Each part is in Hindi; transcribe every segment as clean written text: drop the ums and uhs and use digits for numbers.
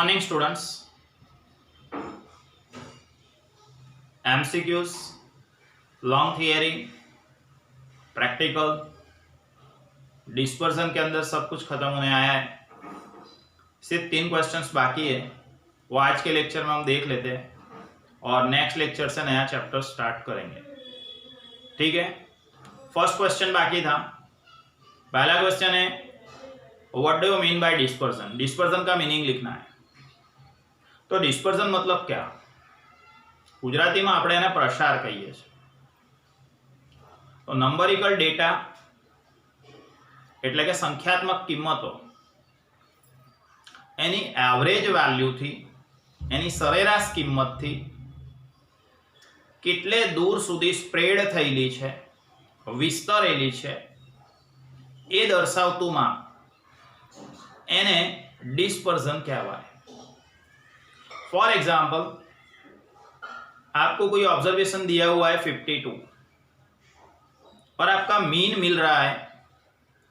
Morning students. MCQs, long theory, practical, dispersion के अंदर सब कुछ खत्म होने आया है। सिर्फ 3 क्वेश्चंस बाकी है, वो आज के लेक्चर में हम देख लेते हैं और नेक्स्ट लेक्चर से नया चैप्टर स्टार्ट करेंगे। ठीक है, फर्स्ट क्वेश्चन बाकी था। पहला क्वेश्चन है what do you mean by dispersion. Dispersion का मीनिंग लिखना है। तो डिस्पर्सन मतलब क्या? ગુજરાતીમાં આપણે એને પ્રસાર કહીએ છીએ। તો નંબરિકલ ડેટા એટલે કે સંખ્યાત્મક કિંમતો એની એવરેજ વેલ્યુથી, એની સરેરાશ કિંમતથી કેટલે દૂર સુધી સ્પ્રેડ થયેલી છે, વિસ્તરેલી છે, એ દર્શાવતું માપ એને ડિસ્પર્ઝન કહેવાય। ફોર એક્ઝામ્પલ, आपको कोई ऑब्जर्वेशन दिया हुआ है 52 और आपका मीन मिल रहा है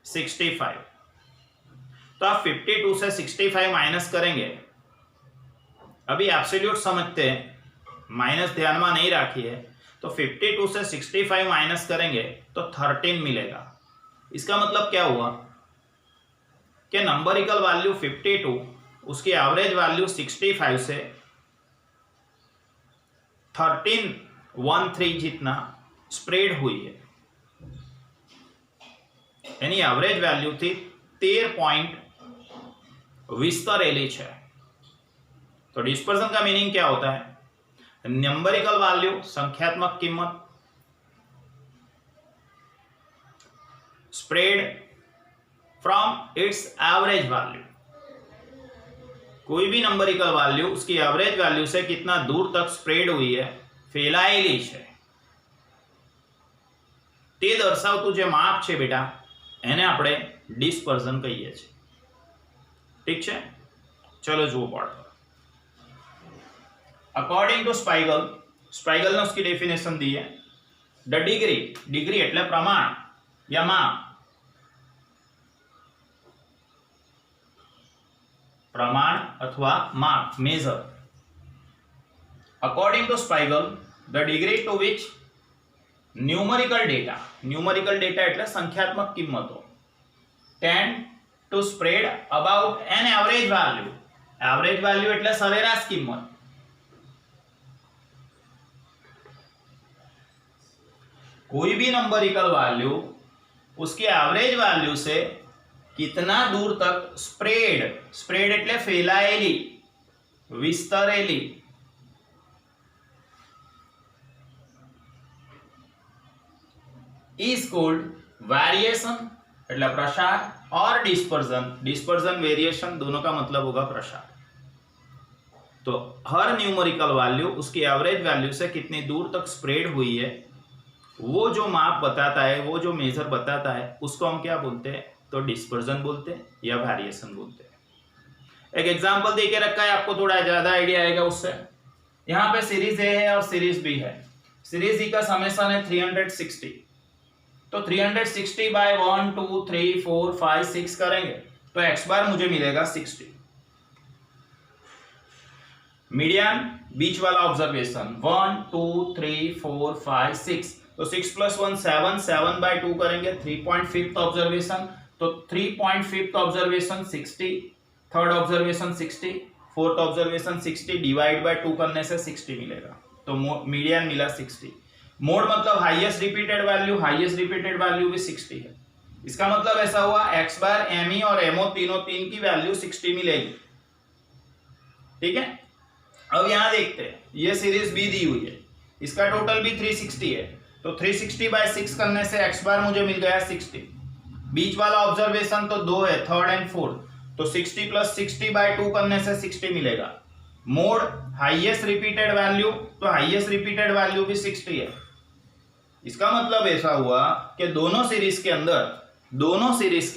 65, तो आप 52 से 65 माइनस करेंगे। अभी एब्सोल्यूट समझते हैं, माइनस ध्यान में नहीं रखी है। तो 52 से 65 माइनस करेंगे तो 13 मिलेगा। इसका मतलब क्या हुआ कि नंबरिकल वैल्यू 52 उसकी एवरेज वैल्यू 65 से 13 जितना स्प्रेड हुई है, यानी एवरेज वैल्यू थी 13 पॉइंट विस्तरेली है। तो डिस्पर्सन का मीनिंग क्या होता है? नंबरिकल वैल्यू संख्यात्मक कीमत spread from its average value. कोई भी नंबरिकल वैल्यू उसकी एवरेज वैल्यू से कितना दूर तक स्प्रेड हुई है, फैलाયેલી છે, તે દર્શાવતું જે માપ છે બેટા, એને આપણે ડિસ્પર્ઝન કહીએ છીએ। ઠીક છે, ચલો જુઓ પાઠ। અકોર્ડિંગ ટુ સ્પાઇગલ, સ્પાઇગલને उसकी डेफिनेशन दी है। द डिग्री, डिग्री એટલે પ્રમાણ या માપ, प्रमाण अथवा माप, measure. According to Spiegel, the degree to which numerical data, numerical data એટલે સંખ્યાત્મક કિંમતો, tend to spread about an average value. Average value એટલે સરેરાશ કિંમત। कोई भी नंबरिकल वैल्यू उसकी एवरेज वैल्यू से कितना दूर तक स्प्रेड, स्प्रेड એટલે ફેલાયેલી, વિસ્તરેલી, is called variation એટલે પ્રસાર, और डिस्पर्जन, डिस्पर्जन वेरिएशन दोनों का मतलब होगा प्रसार। तो हर न्यूमेरिकल वैल्यू उसकी एवरेज वैल्यू से कितनी दूर तक स्प्रेड हुई है, वो जो माप बताता है, वो जो मेजर बताता है, उसको हम क्या बोलते हैं? तो डिस्पर्जन बोलते हैं या वेरिएशन बोलते हैं। एक एग्जांपल देके रखा है, आपको थोड़ा ज्यादा आइडिया आएगा उससे। यहाँ पे सीरीज ए है और सीरीज बी है। सीरीज ई का समेशन है 360, तो 360 बाय 1 2 3 4 5 6 करेंगे तो एक्स बार मुझे मिलेगा 60। मीडियन, बीच वाला ऑब्जर्वेशन 1 2 3 4 5 6, तो 6 + 1 7, 7 बाय 2 करेंगे 3.5th ऑब्जर्वेशन, तो 3.5th observation 60, third observation 60, fourth observation 60, divide by 2 करने से 60 मिलेगा। तो मीडियन मिला 60। मोड मतलब highest repeated value, highest repeated value भी 60 है। इसका मतलब ऐसा हुआ एक्स बार, एम ई और एमओ तीनों तीन की वैल्यू 60 मिलेगी। ठीक है, अब यहां देखते हैं, ये सीरीज बी दी हुई है, इसका टोटल भी 360 है, तो 360 बाय 6 करने से एक्स बार मुझे मिल गया 60। बीच वाला ऑब्जर्वेशन तो 2 है, थर्ड एंड फोर्थ, तो 60 + 60 बाय 2 करने से 60 मिलेगा। मोड हाईएस्ट रिपीटेड वैल्यू, तो हाईएस्ट रिपीटेड वैल्यू भी 60 है। इसका मतलब ऐसा हुआ कि दोनों सीरीज के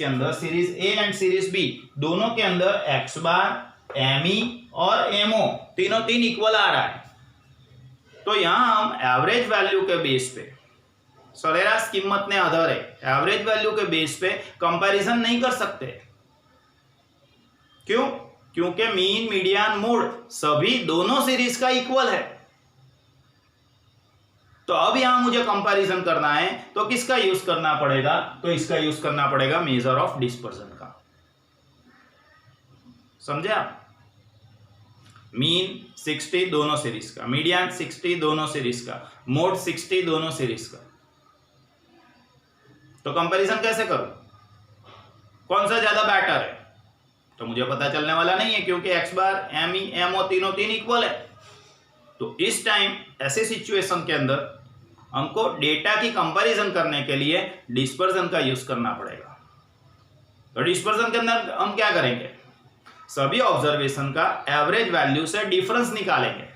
अंदर series A and series B दोनों के अंदर एक्स बार, एम ई और एमओ तीनों तीन इक्वल आ रहा है। तो यहां हम एवरेज वैल्यू के बेस पे, सरेराश किम्मत ने आधारे एवरेज वैल्यू के बेस पे कंपैरिजन नहीं कर सकते। क्यों? क्योंकि मीन मीडियन मोड सभी दोनों सीरीज का इक्वल है। तो अब यहां मुझे कंपैरिजन करना है तो किसका यूज करना पड़ेगा, तो इसका यूज करना पड़ेगा मेजर ऑफ डिस्पर्जन का। समझे आप? मीन 60 दोनों सीरीज का, मीडियन 60 दोनों सीरीज का, मोड 60 दोनों सीरीज का। तो कंपैरिजन कैसे करूं, कौन सा ज्यादा बेटर है, तो मुझे पता चलने वाला नहीं है क्योंकि एक्स बार एम ई एम ओ तीनों तीन इक्वल है। तो इस टाइम ऐसे सिचुएशन के अंदर हमको डेटा की कंपैरिजन करने के लिए डिस्पर्जन का यूज करना पड़ेगा। तो डिस्पर्जन के अंदर हम क्या करेंगे, सभी ऑब्जर्वेशन का एवरेज वैल्यू से डिफरेंस निकालेंगे।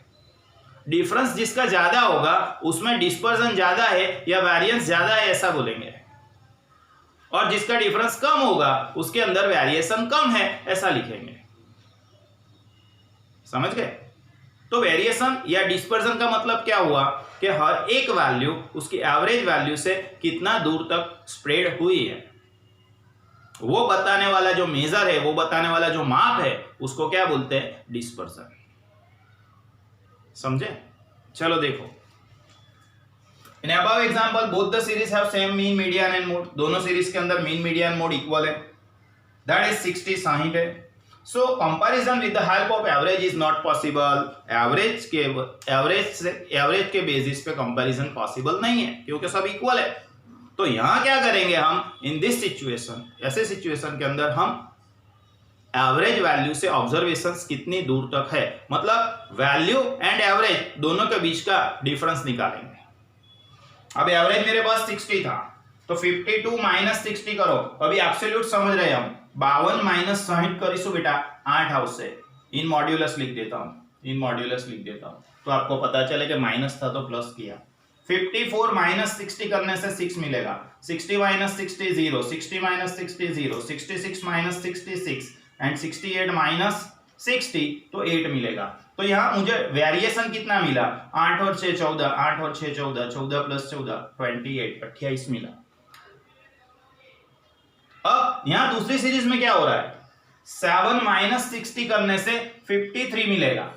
डिफरेंस जिसका ज्यादा होगा उसमें डिस्पर्जन ज्यादा है या वेरिएंस ज्यादा है ऐसा बोलेंगे, और जिसका डिफरेंस कम होगा उसके अंदर वेरिएशन कम है ऐसा लिखेंगे। समझ गए? तो वेरिएशन या डिस्पर्जन का मतलब क्या हुआ कि हर एक वैल्यू उसकी एवरेज वैल्यू से कितना दूर तक स्प्रेड हुई है, वो बताने वाला जो मेजर है, वो बताने वाला जो माप है, उसको क्या बोलते हैं, डिस्पर्जन। समझे? चलो देखो, in above example both the series have same mean median and mode. दोनों सीरीज के अंदर मीन मीडियन मोड इक्वल है, दैट इज 60 60 है। So comparison with the help of average is not possible. Average के बेसिस पे कंपैरिजन पॉसिबल नहीं है क्योंकि सब इक्वल है। तो यहां क्या करेंगे हम, इन दिस सिचुएशन, ऐसे सिचुएशन के अंदर हम एवरेज वैल्यू से ऑब्जर्वेशंस कितनी दूर तक है, मतलब वैल्यू एंड एवरेज दोनों के बीच का डिफरेंस निकालेंगे। अब एवरेज मेरे पास 60 था तो 52 माइनस 60 करो, अभी एब्सोल्यूट समझ रहे हम, 52 माइनस 60 करीसु बेटा 8 हाउस से इन मॉड्यूलस लिख देता हूं, इन मॉड्यूलस लिख देता हूं तो आपको पता चले कि माइनस था तो प्लस किया। 54 माइनस 60 करने से 6 मिलेगा, 60 minus 60 0, 60 minus 60 0, 66 minus 66 and 68 minus 60 तो 8 मिलेगा। तो यहां मुझे वेरिएशन कितना मिला, 8 और 6 14, 8 और 6 14, 14 प्लस 14 28, 28 मिला। अब यहां दूसरी सीरीज में क्या हो रहा है, 7 माइनस 60 करने से 53 मिलेगा,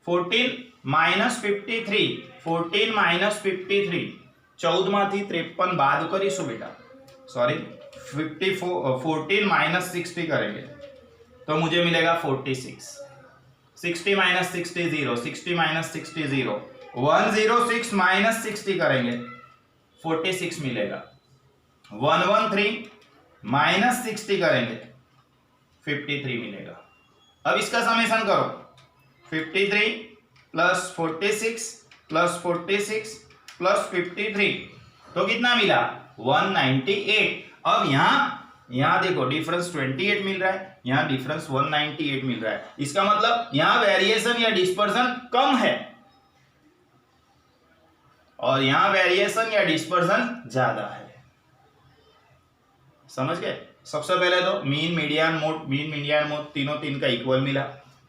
14 माइनस 53, 14 माइनस 53, 14 माथी 53 बाद करीशु बेटा, सॉरी 14 माइनस 60 करेंगे तो मुझे मिलेगा 46, 60 माइनस 60 0, 60 माइनस 60 0, 106 माइनस 60 करेंगे 46 मिलेगा, 113 माइनस 60 करेंगे 53 मिलेगा। अब इसका समेशन करो, 53 प्लस 46 प्लस 46 प्लस 53 तो कितना मिला, 198। अब यहां देखो डिफरेंस 28 मिल रहा है, यहां डिफरेंस 198 मिल रहा है, इसका मतलब यहां वेरिएशन या डिस्पर्जन कम है और यहां वेरिएशन या डिस्पर्जन ज्यादा है। समझ गए? सबसे पहले तो मीन मीडियन मोड तीनों तीन का इक्वल मिला,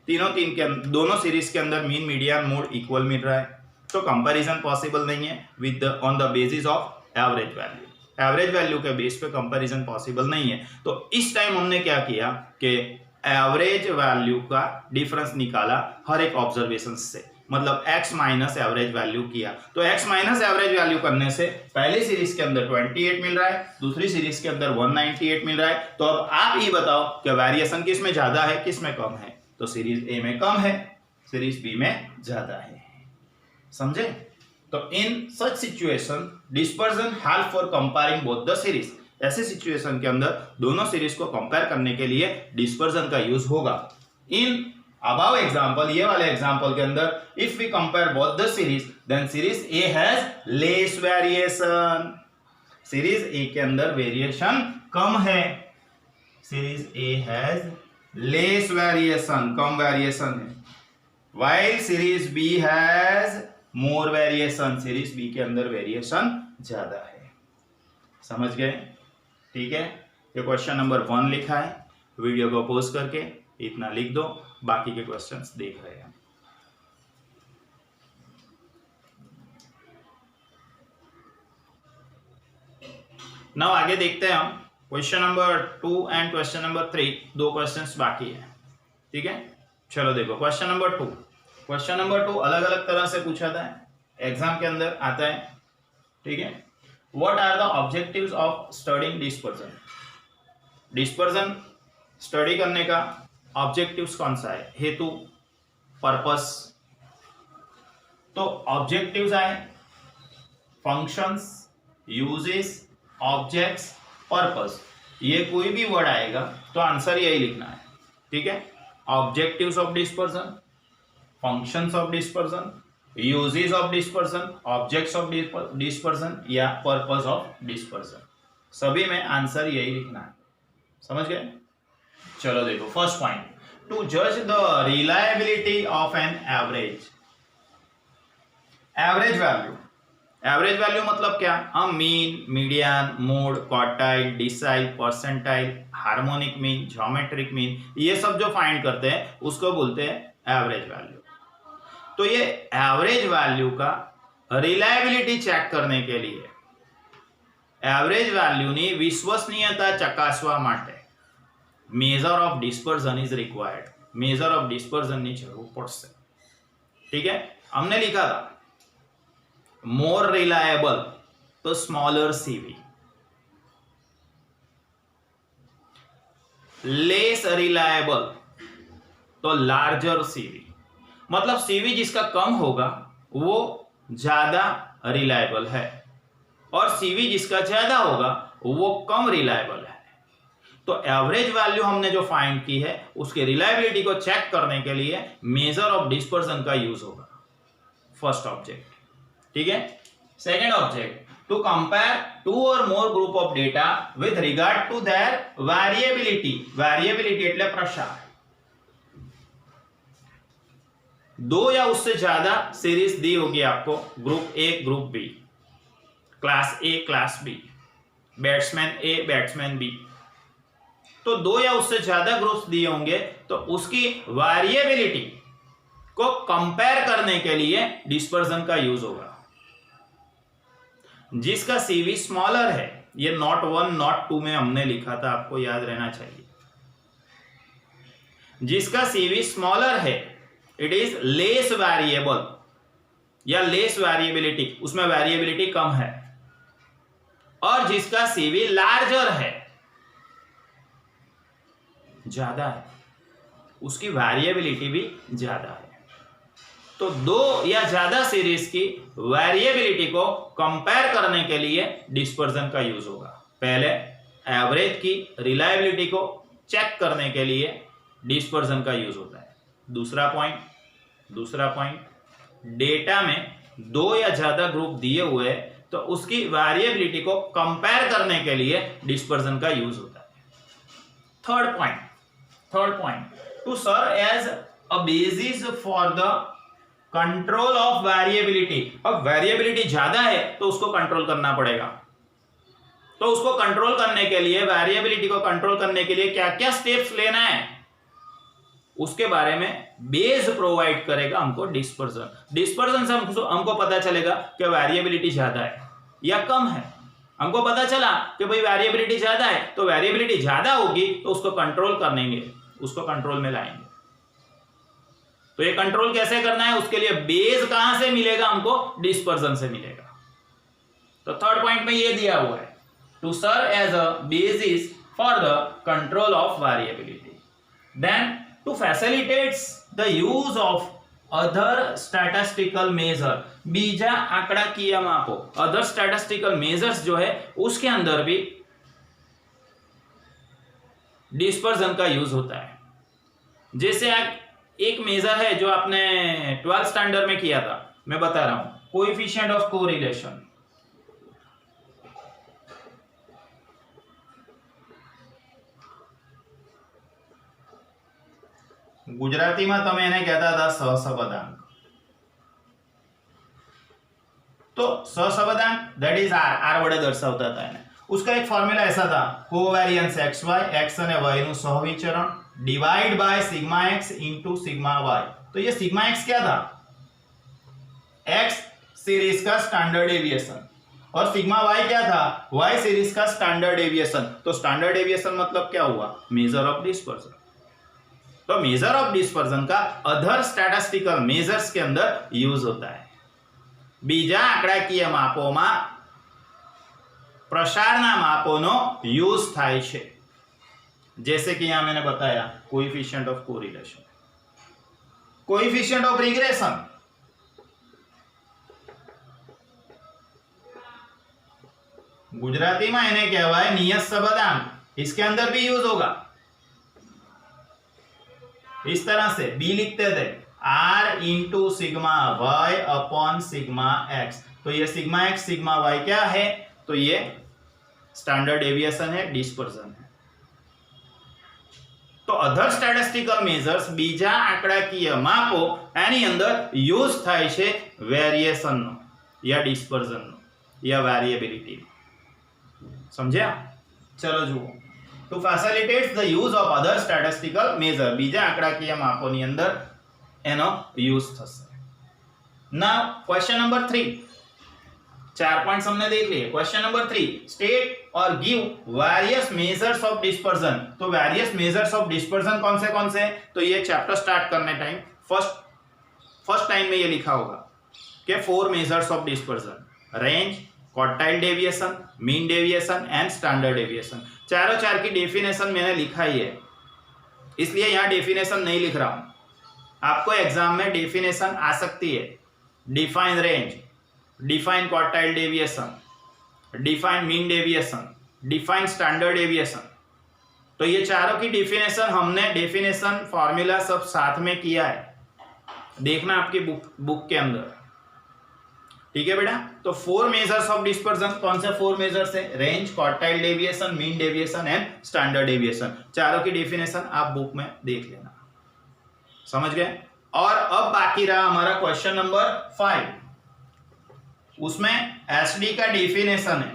तीनों तीन के दोनों सीरीज के अंदर मीन मीडियन मोड इक्वल मिल रहा है, तो कंपैरिजन पॉसिबल नहीं है with on the basis of average value. Average value के बेस पे कंपैरिजन पॉसिबल नहीं है। तो इस टाइम हमने क्या किया कि एवरेज वैल्यू का डिफरेंस निकाला हर एक ऑब्जर्वेशन से, मतलब x माइनस एवरेज वैल्यू किया। तो x माइनस एवरेज वैल्यू करने से पहली सीरीज के अंदर 28 मिल रहा है, दूसरी सीरीज के अंदर 198 मिल रहा है। तो अब आप ये बताओ कि वेरिएशन किस में ज्यादा है किस में कम है, तो सीरीज ए में कम है, सीरीज बी में ज्यादा है। समझे? तो in such situation dispersion help for comparing both the series. ऐसे सिचुएशन के अंदर दोनों सीरीज को कंपेयर करने के लिए डिस्पर्जन का यूज होगा। इन अबव एग्जांपल, ये वाले एग्जांपल के अंदर if we compare both the series then series A has less variation. Series A के अंदर वेरिएशन कम है, series A has less variation, कम वेरिएशन है, while series B has more variation, series B के अंदर वेरिएशन ज्यादा है। समझ गए? ठीक है, ये क्वेश्चन नंबर 1 लिखा है, वीडियो को पॉज करके इतना लिख दो, बाकी के क्वेश्चंस देख रहे हैं। नाउ आगे देखते हैं हम question number 2 and question number 3, 2 questions बाकी है। ठीक है, चलो देखो क्वेश्चन नंबर 2। क्वेश्चन नंबर 2 अलग अलग तरह से पूछा था, एग्जाम के अंदर आता है। ठीक है, what are the objectives of studying dispersion. Dispersion study करने का ऑब्जेक्टिव्स कौन सा है, हेतु, पर्पस। तो ऑब्जेक्टिव्स आए फंक्शंस, यूजेस, ऑब्जेक्ट्स, पर्पस। ये कोई भी वर्ड आएगा तो आंसर यही लिखना है। ठीक है, objectives of dispersion, functions of dispersion, uses of dispersion, objects of dispersion या पर्पस ऑफ डिस्पर्जन, सभी में आंसर यही लिखना है। समझ गए? चलो देखो फर्स्ट पॉइंट, टू जज the reliability of an average. Average value, average value मतलब क्या, हम mean, median, mode, quartile, decile, percentile, harmonic mean, geometric mean, ये सब जो फाइंड करते हैं उसको बोलते हैं एवरेज वैल्यू। तो ये एवरेज वैल्यू का रिलायबिलिटी चेक करने के लिए एवरेज वैल्यूनी विश्वसनीयता चकासवा માટે major of dispersion is required. Major of dispersion ની જરૂર પડશે। ठीक है, हमने लिखा था मोर रिलायबल तो स्मॉलर सीवी, लेस रिलायबल तो लार्जर सीवी। मतलब सीवी जिसका कम होगा वो ज्यादा रिलायबल है और सीवी जिसका ज्यादा होगा वो कम रिलायबल है। तो एवरेज वैल्यू हमने जो फाइंड की है उसके रिलायबिलिटी को चेक करने के लिए मेजर ऑफ डिस्पर्जन का यूज होगा, फर्स्ट ऑब्जेक्ट। ठीक है, second object, to compare two और more group of data with regard to their variability. Variability એટલે પ્રસાર। दो या उससे ज्यादा सीरीज दी होगी आपको, group A, group B, class A, class B, batsman A, batsman B. तो दो या उससे ज्यादा ग्रुप्स दिए होंगे तो उसकी वेरिएबिलिटी को कंपेयर करने के लिए डिस्पर्जन का यूज होगा। जिसका सीवी स्मॉलर है, ये नॉट 1 नॉट 2 में हमने लिखा था, आपको याद रहना चाहिए। जिसका सीवी स्मॉलर है इट इज लेस वेरिएबल या लेस वेरिएबिलिटी, उसमें वेरिएबिलिटी कम है। और जिसका सीवी लार्जर है, ज्यादा है, उसकी वेरिएबिलिटी भी ज्यादा है। तो दो या ज्यादा सीरीज की वेरिएबिलिटी को कंपेयर करने के लिए डिस्पर्जन का यूज होगा। पहले एवरेज की रिलायबिलिटी को चेक करने के लिए डिस्पर्जन का यूज होता है। दूसरा पॉइंट, डेटा में दो या ज्यादा ग्रुप दिए हुए हैं तो उसकी वेरिएबिलिटी को कंपेयर करने के लिए डिस्पर्जन का यूज होता है। Third point, to serve as a basis for the control of variability. अब वेरिएबिलिटी ज्यादा है तो उसको कंट्रोल करना पड़ेगा। तो उसको कंट्रोल करने के लिए, वेरिएबिलिटी को कंट्रोल करने के लिए क्या क्या स्टेप्स लेना है उसके बारे में बेस प्रोवाइड करेगा हमको डिस्पर्जन। डिस्पर्जन से हमको पता चलेगा कि वेरिएबिलिटी ज्यादा है या कम है। हमको पता चला कि भाई वेरिएबिलिटी ज्यादा है तो वेरिएबिलिटी ज्यादा होगी तो उसको कंट्रोल करेंगे, उसको कंट्रोल में लाएंगे। तो ये कंट्रोल कैसे करना है, उसके लिए बेस कहां से मिलेगा हमको, डिस्पर्जन से मिलेगा। तो थर्ड पॉइंट में ये दिया हुआ है, to serve as a basis for the control of variability. Then to facilitates the use of other statistical measure. बीजा आंकड़ाकीय मापो, अदर स्टैटिस्टिकल मेजर्स जो है उसके अंदर भी डिस्पर्जन का यूज होता है। जैसे एक मेजर है जो आपने 12th स्टैंडर्ड में किया था, मैं बता रहा हूं, कोएफिशिएंट ऑफ कोरिलेशन। गुजराती में તમે એને કહેતા હતા સહસંબંધાંક। तो सहसंबंधांक दैट इज आर वडे दर्शावता था એને। उसका एक फॉर्मूला ऐसा था, कोवेरियंस xy, x અને y નું સહવિચરણ divide by sigma x into sigma y। तो ये सिग्मा x क्या था, x सीरीज का स्टैंडर्ड डेविएशन, और सिग्मा y क्या था, y सीरीज का स्टैंडर्ड डेविएशन। तो स्टैंडर्ड डेविएशन मतलब क्या हुआ, मेजर ऑफ डिस्पर्जन। तो मेजर ऑफ डिस्पर्जन का अधर स्टेटिस्टिकल मेजर्स के अंदर यूज होता है। बीजा आंकड़ाकीय मापोमां प्रसाરના માપોનો यूज થાય છે। जैसे कि यहां मैंने बताया coefficient of correlation, coefficient of regression, Gujarati में इन्हें कहवाय नियत संबंधांक, इसके अंदर भी यूज होगा। इस तरह से बी लिखते थे r into sigma y upon sigma x। तो ये सिग्मा x सिग्मा y क्या है? तो ये स्टैंडर्ड डेविएशन है, डिस्पर्जन है। तो अधर स्टेटिस्टिकल मेजर्स बीजा आंकड़ाकीय मापो एनी अंदर यूज थाय छे वेरिएशन नो या डिस्पर्जन नो या वेरिएबिलिटी। समझ्या? चलो जुओ। To facilitate the use of other statistical measure, बीजा आंकड़ाकीय मापोनी अंदर एनो यूज थशे। नाउ क्वेश्चन नंबर 3, 4 पॉइंट्स हमने देख लिए। क्वेश्चन नंबर 3, स्टेट और give various measures of dispersion. तो वेरियस मेजर्स ऑफ डिस्पर्जन कौन से? तो ये चैप्टर स्टार्ट करने टाइम फर्स्ट टाइम में ये लिखा होगा कि 4 measures of dispersion, range, quartile deviation, mean deviation and standard deviation. चारों चार की डेफिनेशन मैंने लिखा ही है, इसलिए यहां डेफिनेशन नहीं लिख रहा हूं। आपको एग्जाम में डेफिनेशन आ सकती है। Define range, define quartile deviation, define mean deviation, define standard deviation. तो ये चारों की डेफिनेशन हमने डेफिनेशन फॉर्मूला सब साथ में किया है, देखना आपकी बुक के अंदर। ठीक है बेटा? तो 4 मेजर्स ऑफ डिस्पर्जन, कौन से 4 मेजर्स है? Range, quartile deviation, mean deviation and standard deviation. चारों की डेफिनेशन आप बुक में देख लेना। समझ गए? और अब बाकी रहा हमारा क्वेश्चन नंबर 5, उसमें एसडी का डेफिनेशन है।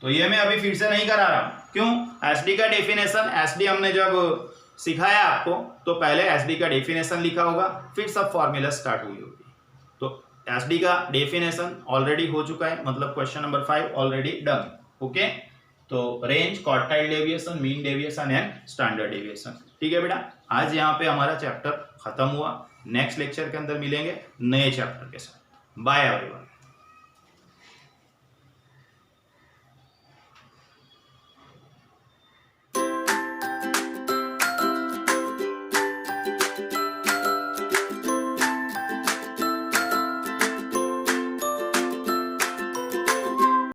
तो ये मैं अभी फिर से नहीं करा रहा हूं। क्यों? एसडी का डेफिनेशन, एसडी हमने जब सिखाया आपको तो पहले एसडी का डेफिनेशन लिखा होगा, फिर सब फॉर्मूला स्टार्ट हुई होगी। तो एसडी का डेफिनेशन ऑलरेडी हो चुका है, मतलब question number 5 already done. Okay, तो range, quartile deviation, mean deviation and standard deviation. ठीक है बेटा? आज यहाँ पे हमारा चैप्टर खत्म हुआ। नेक्स्ट लेक्चर के अंदर मिलेंगे नए चैप्टर के साथ। Bye everyone.